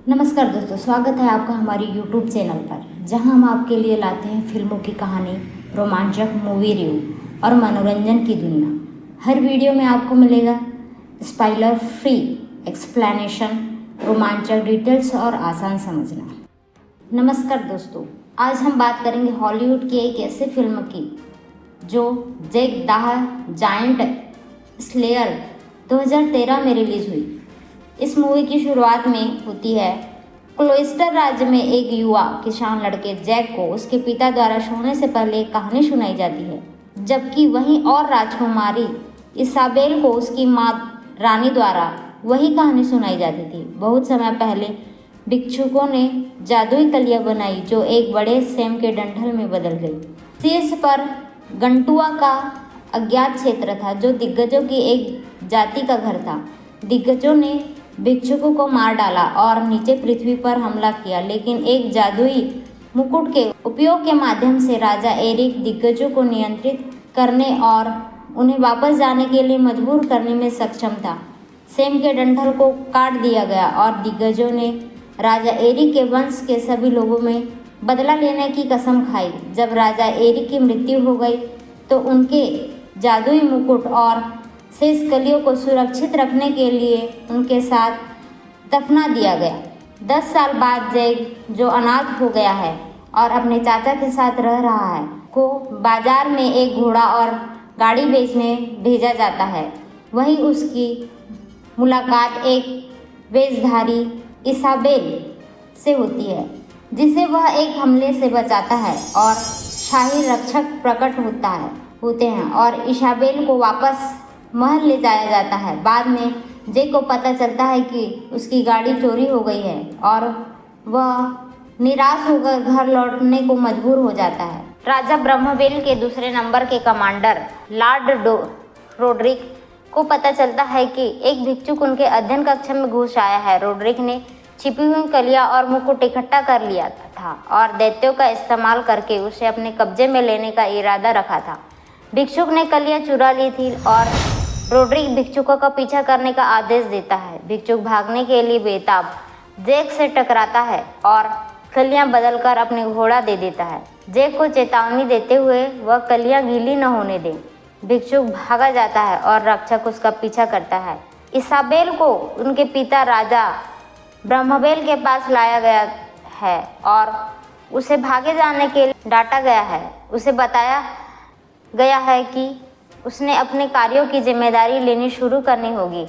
नमस्कार दोस्तों, स्वागत है आपका हमारी YouTube चैनल पर, जहां हम आपके लिए लाते हैं फिल्मों की कहानी, रोमांचक मूवी रिव्यू और मनोरंजन की दुनिया। हर वीडियो में आपको मिलेगा स्पॉइलर फ्री एक्सप्लेनेशन, रोमांचक डिटेल्स और आसान समझना। नमस्कार दोस्तों, आज हम बात करेंगे हॉलीवुड की एक ऐसी फिल्म की जो जैक द जायंट स्लेयर 2013 में रिलीज हुई। इस मूवी की शुरुआत में होती है क्लोइस्टर राज्य में एक युवा किसान लड़के जैक को उसके पिता द्वारा सोने से पहले एक कहानी सुनाई जाती है, जबकि वहीं और राजकुमारी इसाबेल को उसकी माँ रानी द्वारा वही कहानी सुनाई जाती थी। बहुत समय पहले भिक्षुकों ने जादुई कलियां बनाई जो एक बड़े सेम के डंठल में बदल गई। शीर्ष पर गंटुआ का अज्ञात क्षेत्र था जो दिग्गजों की एक जाति का घर था। दिग्गजों ने भिक्षुकों को मार डाला और नीचे पृथ्वी पर हमला किया, लेकिन एक जादुई मुकुट के उपयोग के माध्यम से राजा एरिक दिग्गजों को नियंत्रित करने और उन्हें वापस जाने के लिए मजबूर करने में सक्षम था। सेम के डंठल को काट दिया गया और दिग्गजों ने राजा एरिक के वंश के सभी लोगों में बदला लेने की कसम खाई। जब राजा एरिक की मृत्यु हो गई तो उनके जादुई मुकुट और शेष कलियों को सुरक्षित रखने के लिए उनके साथ दफना दिया गया। 10 साल बाद जैक, जो अनाथ हो गया है और अपने चाचा के साथ रह रहा है, को बाजार में एक घोड़ा और गाड़ी बेचने भेजा जाता है। वहीं उसकी मुलाकात एक वेशधारी इसाबेल से होती है, जिसे वह एक हमले से बचाता है और शाही रक्षक प्रकट होते हैं और इसाबेल को वापस महल ले जाया जाता है। बाद में जैक को पता चलता है कि उसकी गाड़ी चोरी हो गई है और वह निराश होकर घर लौटने को मजबूर हो जाता है। राजा ब्रह्मवेल के दूसरे नंबर के कमांडर लॉर्ड रोड्रिक को पता चलता है कि एक भिक्षुक उनके अध्ययन कक्ष में घुस आया है। रोड्रिक ने छिपी हुई कलियां और मुकुट इकट्ठा कर लिया था और दैत्यों का इस्तेमाल करके उसे अपने कब्जे में लेने का इरादा रखा था। भिक्षुक ने कलियां चुरा ली थी और रोड्रिक भिक्षुकों का पीछा करने का आदेश देता है। भिक्षुक भागने के लिए बेताब जैक से टकराता है और कलियां बदलकर अपने घोड़ा दे देता है। जैक को चेतावनी देते हुए वह कलियां गीली न होने दे। भिक्षुक भागा जाता है और रक्षक उसका पीछा करता है। इसाबेल को उनके पिता राजा ब्रह्मवेल के पास लाया गया है और उसे भागे जाने के लिए डांटा गया है। उसे बताया गया है कि उसने अपने कार्यों की जिम्मेदारी लेनी शुरू करनी होगी।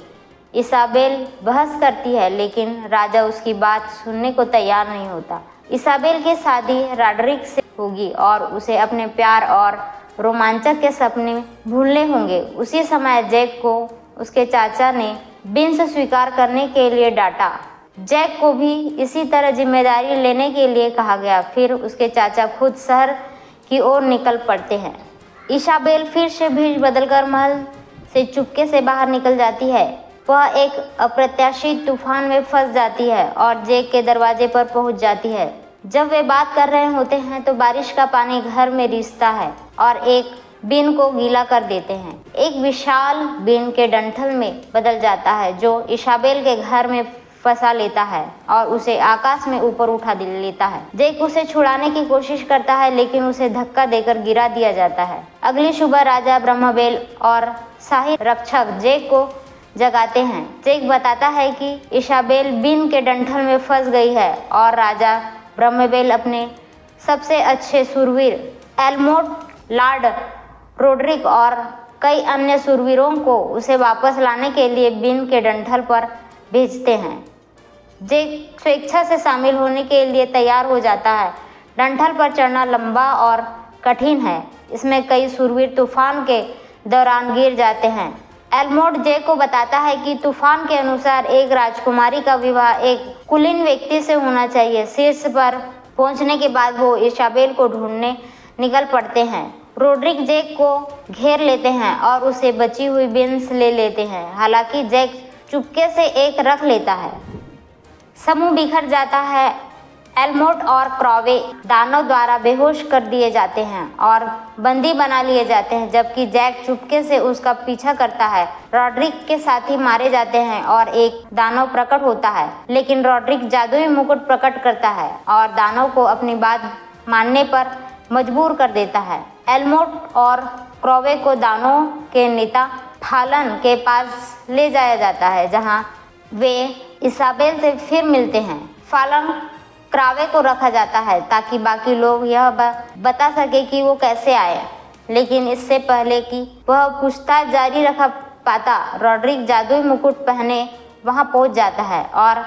इसाबेल बहस करती है, लेकिन राजा उसकी बात सुनने को तैयार नहीं होता। इसाबेल की शादी रॉड्रिक से होगी और उसे अपने प्यार और रोमांचक के सपने भूलने होंगे। उसी समय जैक को उसके चाचा ने बिन स्वीकार करने के लिए डांटा। जैक को भी इसी तरह जिम्मेदारी लेने के लिए कहा गया। फिर उसके चाचा खुद शहर की ओर निकल पड़ते हैं। इसाबेल फिर से भेष बदलकर महल से चुपके से बाहर निकल जाती है। वह एक अप्रत्याशित तूफान में फंस जाती है और जैक के दरवाजे पर पहुंच जाती है। जब वे बात कर रहे होते हैं तो बारिश का पानी घर में रिसता है और एक बीन को गीला कर देते हैं। एक विशाल बीन के डंठल में बदल जाता है जो इसाबेल के घर में फंसा लेता है और उसे आकाश में ऊपर उठा लेता है। जैक उसे छुड़ाने की कोशिश करता है, लेकिन उसे धक्का देकर गिरा दिया जाता है। अगली सुबह राजा ब्रह्मवेल और शाही रक्षक जैक को जगाते हैं। जैक बताता है कि इसाबेल बीन के डंठल में फंस गई है और राजा ब्रह्मवेल अपने सबसे अच्छे शूरवीर एल्मोट, लॉर्ड रोड्रिक और कई अन्य शूरवीरों को उसे वापस लाने के लिए बीन के डंठल पर भेजते हैं। जैक स्वेच्छा से शामिल होने के लिए तैयार हो जाता है। डंठल पर चढ़ना लंबा और कठिन है। इसमें कई शूरवीर तूफान के दौरान गिर जाते हैं। एल्मोट जैक को बताता है कि तूफान के अनुसार एक राजकुमारी का विवाह एक कुलीन व्यक्ति से होना चाहिए। शीर्ष पर पहुंचने के बाद वो इसाबेल को ढूंढने निकल पड़ते हैं। रोड्रिक जैक को घेर लेते हैं और उसे बची हुई बीन्स ले लेते हैं। हालांकि जैक चुपके से एक रख लेता है। समूह बिखर जाता है एलमोंट और क्रॉवे दानव द्वारा बेहोश कर दिए जाते हैं और बंदी बना लिए जाते हैं, जबकि जैक चुपके से उसका पीछा करता है। रॉड्रिक के साथी मारे जाते हैं और एक दानव प्रकट होता है, लेकिन रॉड्रिक जादुई मुकुट प्रकट करता है और दानव को अपनी बात मानने पर मजबूर कर देता है। एलमोंट और क्रॉवे को दानव के नेता फालन के पास ले जाया जाता है, जहां वे इसाबेल से फिर मिलते हैं। फालन क्रावे को रखा जाता है ताकि बाकी लोग यह बता सके कि वो कैसे आए, लेकिन इससे पहले कि वह पूछताछ जारी रख पाता, रॉड्रिक जादुई मुकुट पहने वहां पहुंच जाता है और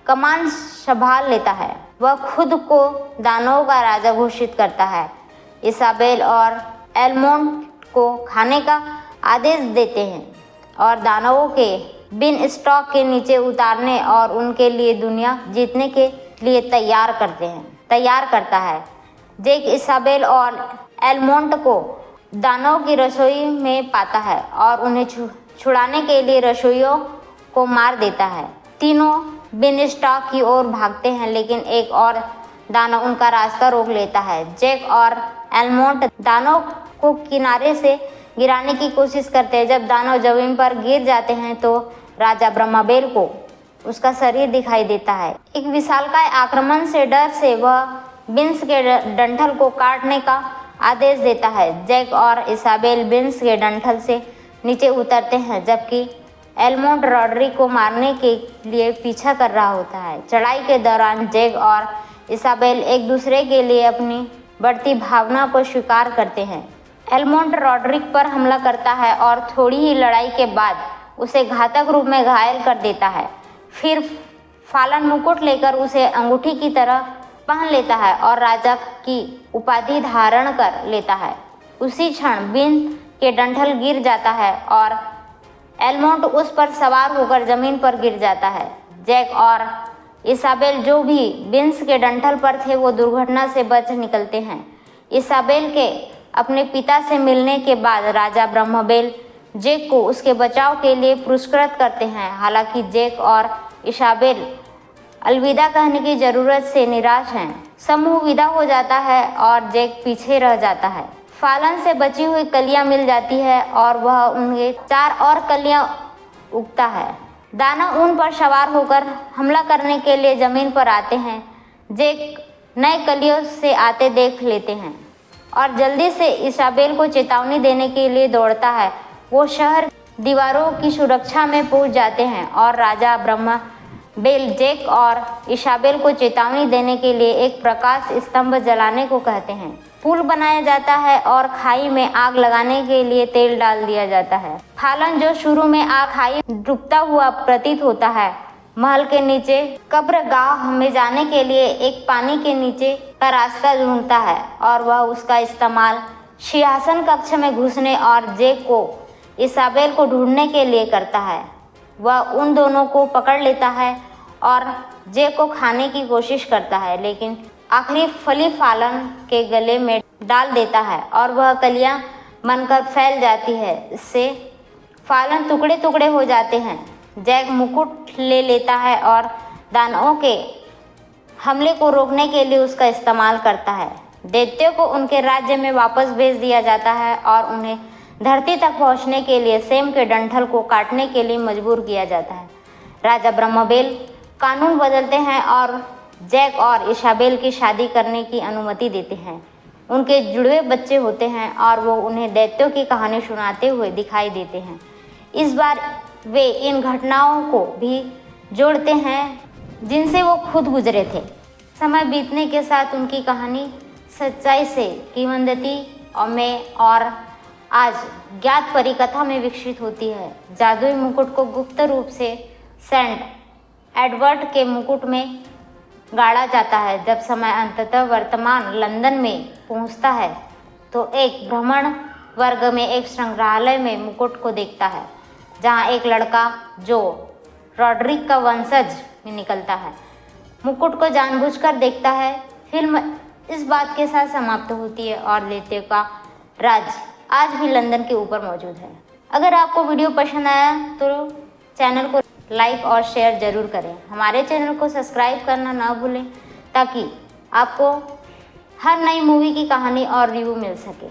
कमान संभाल लेता है। वह खुद को दानवों का राजा घोषित करता है। इसाबेल और एलमोंट को खाने का आदेश देते हैं और दानवों के बिन स्टॉक के नीचे उतारने और उनके लिए दुनिया जीतने के लिए तैयार करता है। जैक इसाबेल और एलमोंट को दानव की रसोई में पाता है और उन्हें छुड़ाने के लिए रसोइयों को मार देता है। तीनों बिन स्टॉक की ओर भागते हैं, लेकिन एक और दानव उनका रास्ता रोक लेता है। जैक और एलमोंट दानव को किनारे से गिराने की कोशिश करते हैं। जब दानव जमीन पर गिर जाते हैं तो राजा ब्रह्मबेल को उसका शरीर दिखाई देता है। एक विशालकाय आक्रमण से डर से वह बिन्स के डंठल को काटने का आदेश देता है। जैक और इसाबेल बिन्स के डंठल से नीचे उतरते हैं, जबकि एलमोंट रॉड्रिक को मारने के लिए पीछा कर रहा होता है। चढ़ाई के दौरान जैक और इसाबेल एक दूसरे के लिए अपनी बढ़ती भावना को स्वीकार करते हैं। एलमोंट रॉड्रिक पर हमला करता है और थोड़ी ही लड़ाई के बाद उसे घातक रूप में घायल कर देता है। फिर फालन मुकुट लेकर उसे अंगूठी की तरह पहन लेता है और राजा की उपाधि धारण कर लेता है। उसी क्षण बिन के डंठल गिर जाता है और एलमोंट उस पर सवार होकर जमीन पर गिर जाता है। जैक और इसाबेल जो भी बिन्स के डंठल पर थे वो दुर्घटना से बच निकलते हैं। इसाबेल के अपने पिता से मिलने के बाद राजा ब्रह्मबेल जैक को उसके बचाव के लिए पुरस्कृत करते हैं। हालांकि जैक और इसाबेल अलविदा कहने की ज़रूरत से निराश हैं। समूह विदा हो जाता है और जैक पीछे रह जाता है। फालन से बची हुई कलियां मिल जाती है और वह उनके 4 और कलियां उगता है। दानव उन पर सवार होकर हमला करने के लिए जमीन पर आते हैं। जैक नए कलियों से आते देख लेते हैं और जल्दी से इसाबेल को चेतावनी देने के लिए दौड़ता है। वो शहर दीवारों की सुरक्षा में पहुंच जाते हैं और राजा ब्रह्मबेल जैक और इसाबेल को चेतावनी देने के लिए एक प्रकाश स्तंभ जलाने को कहते हैं। पुल बनाया जाता है और खाई में आग लगाने के लिए तेल डाल दिया जाता है। फालन, जो शुरू में खाई डूबता हुआ प्रतीत होता है, महल के नीचे कब्रगाह में जाने के लिए एक पानी के नीचे का रास्ता ढूंढता है और वह उसका इस्तेमाल सिंहासन कक्ष में घुसने और जैक को इसाबेल को ढूंढने के लिए करता है। वह उन दोनों को पकड़ लेता है और जैक को खाने की कोशिश करता है, लेकिन आखिरी फली फालन के गले में डाल देता है और वह कलियां बनकर फैल जाती है। इससे फालन टुकड़े टुकड़े हो जाते हैं। जैक मुकुट ले लेता है और दानवों के हमले को रोकने के लिए उसका इस्तेमाल करता है। दैत्यों को उनके राज्य में वापस भेज दिया जाता है और उन्हें धरती तक पहुंचने के लिए सेम के डंठल को काटने के लिए मजबूर किया जाता है। राजा ब्रह्मबेल कानून बदलते हैं और जैक और इसाबेल की शादी करने की अनुमति देते हैं। उनके जुड़वे बच्चे होते हैं और वो उन्हें दैत्यों की कहानी सुनाते हुए दिखाई देते हैं। इस बार वे इन घटनाओं को भी जोड़ते हैं जिनसे वो खुद गुजरे थे। समय बीतने के साथ उनकी कहानी सच्चाई से किंवदंती में और आज ज्ञात परिकथा में विकसित होती है। जादुई मुकुट को गुप्त रूप से सेंट एडवर्ड के मुकुट में गाड़ा जाता है। जब समय अंततः वर्तमान लंदन में पहुंचता है तो एक भ्रमण वर्ग में एक संग्रहालय में मुकुट को देखता है, जहां एक लड़का जो रॉड्रिक का वंशज में निकलता है मुकुट को जानबूझकर देखता है। फिल्म इस बात के साथ समाप्त होती है और दैत्यों का राज आज भी लंदन के ऊपर मौजूद है। अगर आपको वीडियो पसंद आया तो चैनल को लाइक और शेयर ज़रूर करें। हमारे चैनल को सब्सक्राइब करना ना भूलें ताकि आपको हर नई मूवी की कहानी और रिव्यू मिल सके।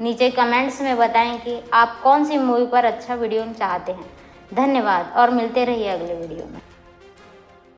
नीचे कमेंट्स में बताएं कि आप कौन सी मूवी पर अच्छा वीडियो चाहते हैं। धन्यवाद और मिलते रहिए अगले वीडियो में।